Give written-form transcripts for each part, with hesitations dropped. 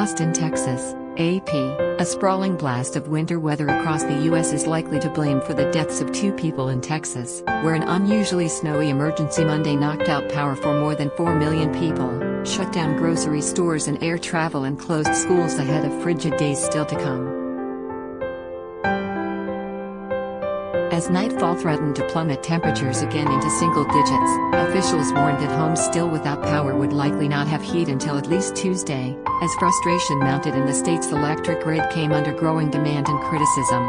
Austin, Texas, AP, a sprawling blast of winter weather across the U.S. is likely to blame for the deaths of 2 people in Texas, where an unusually snowy emergency Monday knocked out power for more than 4 million people, shut down grocery stores and air travel and closed schools ahead of frigid days still to come. As nightfall threatened to plummet temperatures again into single digits, officials warned that homes still without power would likely not have heat until at least Tuesday, as frustration mounted in the state's electric grid came under growing demand and criticism.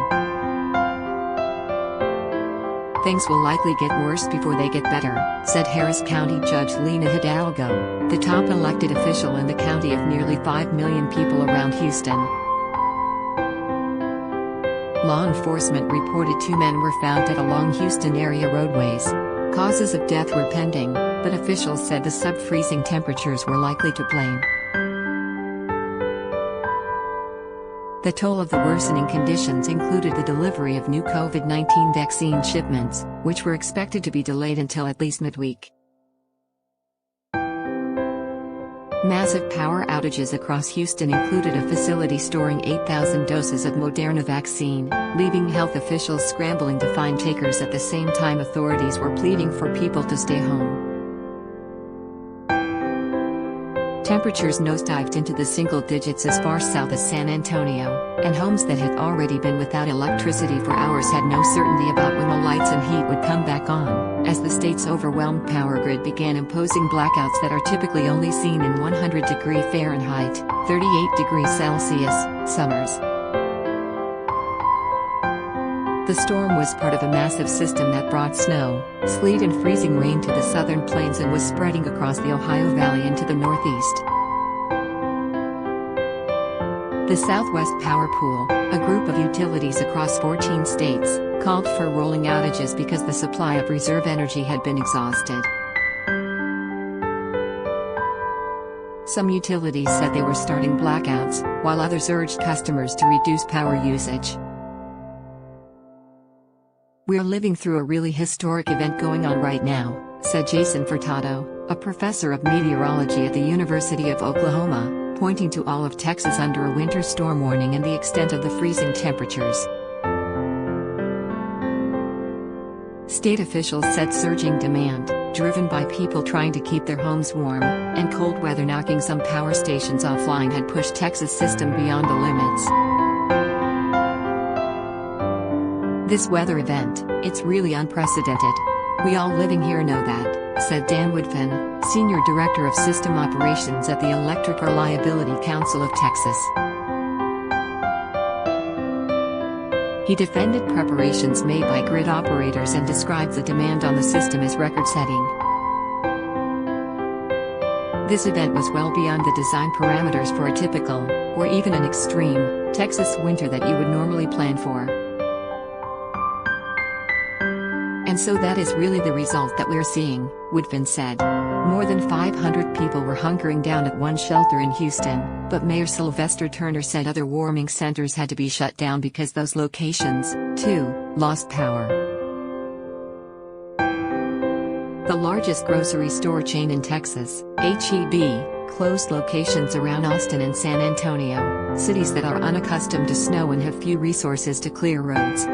Things will likely get worse before they get better, said Harris County Judge Lina Hidalgo, the top elected official in the county of nearly 5 million people around Houston. Law enforcement reported 2 men were found dead along Houston area roadways. Causes of death were pending, but officials said the subfreezing temperatures were likely to blame. The toll of the worsening conditions included the delivery of new COVID-19 vaccine shipments, which were expected to be delayed until at least midweek. Massive power outages across Houston included a facility storing 8,000 doses of Moderna vaccine, leaving health officials scrambling to find takers at the same time authorities were pleading for people to stay home. Temperatures nosedived into the single digits as far south as San Antonio, and homes that had already been without electricity for hours had no certainty about when the lights and heat would come back on, as the state's overwhelmed power grid began imposing blackouts that are typically only seen in 100-degree Fahrenheit, 38-degree Celsius, summers. The storm was part of a massive system that brought snow, sleet and freezing rain to the southern plains and was spreading across the Ohio Valley into the northeast. The Southwest Power Pool, a group of utilities across 14 states, called for rolling outages because the supply of reserve energy had been exhausted. Some utilities said they were starting blackouts, while others urged customers to reduce power usage. "We're living through a really historic event going on right now," said Jason Furtado, a professor of meteorology at the University of Oklahoma, pointing to all of Texas under a winter storm warning and the extent of the freezing temperatures. State officials said surging demand, driven by people trying to keep their homes warm, and cold weather knocking some power stations offline had pushed Texas' system beyond the limits. "This weather event, it's really unprecedented. We all living here know that," said Dan Woodfin, Senior Director of System Operations at the Electric Reliability Council of Texas. He defended preparations made by grid operators and described the demand on the system as record-setting. "This event was well beyond the design parameters for a typical, or even an extreme, Texas winter that you would normally plan for. And so that is really the result that we're seeing," Woodfin said. More than 500 people were hunkering down at one shelter in Houston, but Mayor Sylvester Turner said other warming centers had to be shut down because those locations, too, lost power. The largest grocery store chain in Texas, H-E-B, closed locations around Austin and San Antonio, cities that are unaccustomed to snow and have few resources to clear roads.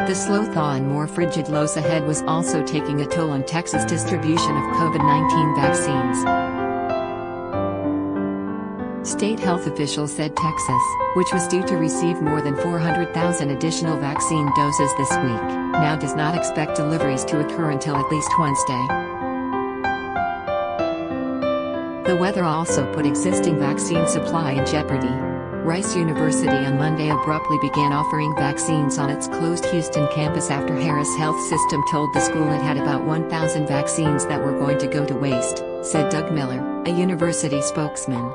The slow thaw and more frigid lows ahead was also taking a toll on Texas' distribution of COVID-19 vaccines. State health officials said Texas, which was due to receive more than 400,000 additional vaccine doses this week, now does not expect deliveries to occur until at least Wednesday. The weather also put existing vaccine supply in jeopardy. Rice University on Monday abruptly began offering vaccines on its closed Houston campus after Harris Health System told the school it had about 1,000 vaccines that were going to go to waste, said Doug Miller, a university spokesman.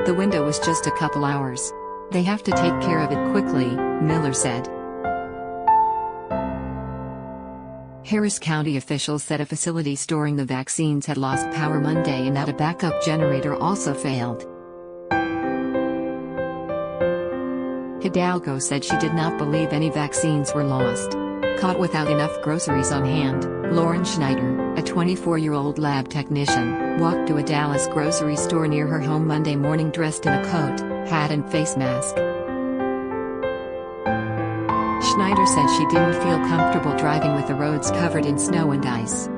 "The window was just a couple hours. They have to take care of it quickly," Miller said. Harris County officials said a facility storing the vaccines had lost power Monday and that a backup generator also failed. Hidalgo said she did not believe any vaccines were lost. Caught without enough groceries on hand, Lauren Schneider, a 24-year-old lab technician, walked to a Dallas grocery store near her home Monday morning dressed in a coat, hat and face mask. Schneider said she didn't feel comfortable driving with the roads covered in snow and ice.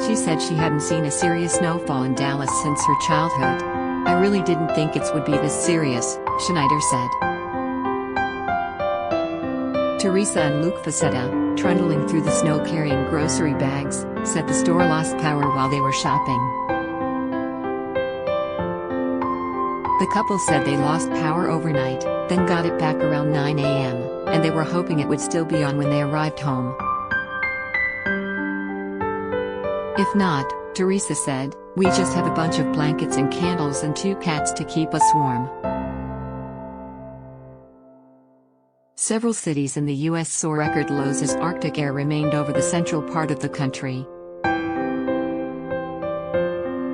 She said she hadn't seen a serious snowfall in Dallas since her childhood. "I really didn't think it would be this serious," Schneider said. Teresa and Luke Facetta, trundling through the snow carrying grocery bags, said the store lost power while they were shopping. The couple said they lost power overnight, then got it back around 9 a.m., and they were hoping it would still be on when they arrived home. "If not," Teresa said, "we just have a bunch of blankets and candles and 2 cats to keep us warm." Several cities in the U.S. saw record lows as Arctic air remained over the central part of the country.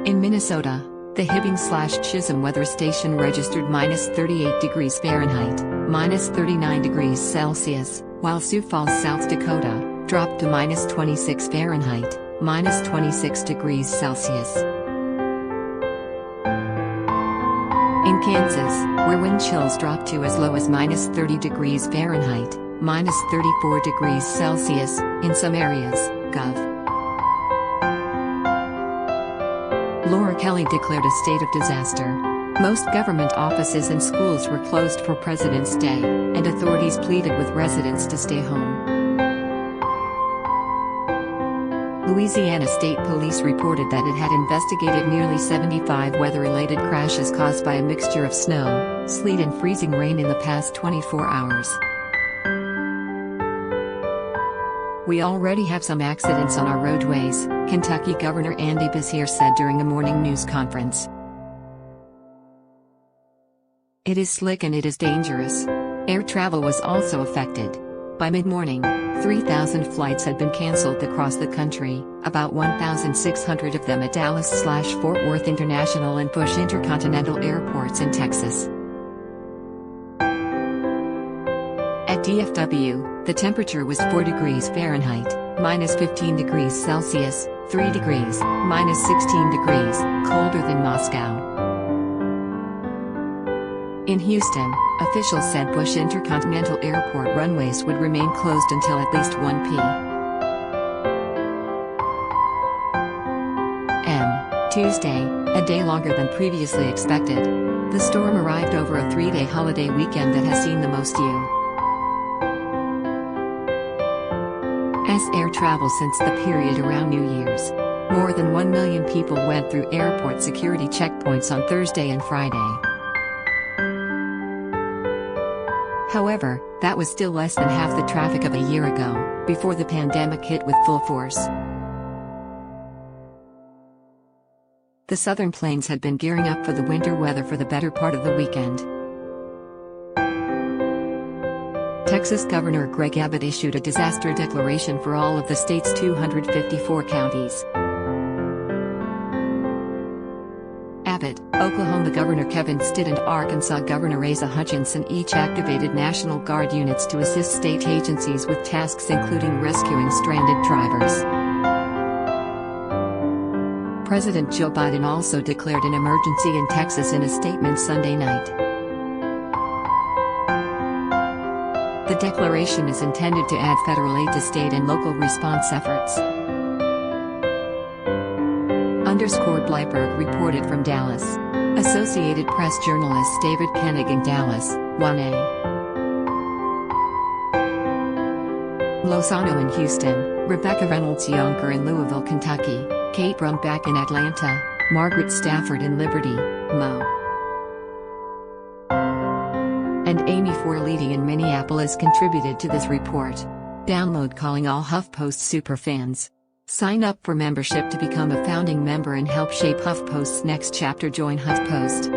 In Minnesota, the Hibbing/Chisholm weather station registered -38 degrees Fahrenheit, -39 degrees Celsius, while Sioux Falls, South Dakota, dropped to -26 Fahrenheit, -26 degrees Celsius. In Kansas, where wind chills dropped to as low as -30 degrees Fahrenheit, -34 degrees Celsius, in some areas, Gov. Laura Kelly declared a state of disaster. Most government offices and schools were closed for President's Day, and authorities pleaded with residents to stay home. Louisiana State Police reported that it had investigated nearly 75 weather-related crashes caused by a mixture of snow, sleet and freezing rain in the past 24 hours. "We already have some accidents on our roadways," Kentucky Governor Andy Beshear said during a morning news conference. "It is slick and it is dangerous." Air travel was also affected. By mid-morning, 3,000 flights had been canceled across the country, about 1,600 of them at Dallas/Fort Worth International and Bush Intercontinental airports in Texas. At DFW, the temperature was 4 degrees Fahrenheit, -15 degrees Celsius, 3 degrees, -16 degrees, colder than Moscow. In Houston, officials said Bush Intercontinental Airport runways would remain closed until at least 1 p.m. Tuesday, a day longer than previously expected. The storm arrived over a 3-day holiday weekend that has seen the most U.S. air travel since the period around New Year's. More than 1 million people went through airport security checkpoints on Thursday and Friday. However, that was still less than half the traffic of a year ago, before the pandemic hit with full force. The Southern Plains had been gearing up for the winter weather for the better part of the weekend. Texas Governor Greg Abbott issued a disaster declaration for all of the state's 254 counties. Abbott, Oklahoma Governor Kevin Stitt and Arkansas Governor Asa Hutchinson each activated National Guard units to assist state agencies with tasks including rescuing stranded drivers. President Joe Biden also declared an emergency in Texas in a statement Sunday night. The declaration is intended to add federal aid to state and local response efforts. Bleiberg reported from Dallas. Associated Press journalist David Koenig in Dallas, 1A. Lozano in Houston, Rebecca Reynolds-Yonker in Louisville, Kentucky, Kate Brumback in Atlanta, Margaret Stafford in Liberty, Mo. And Amy Forleedy in Minneapolis contributed to this report. Download calling all HuffPost superfans. Sign up for membership to become a founding member and help shape HuffPost's next chapter. Join HuffPost.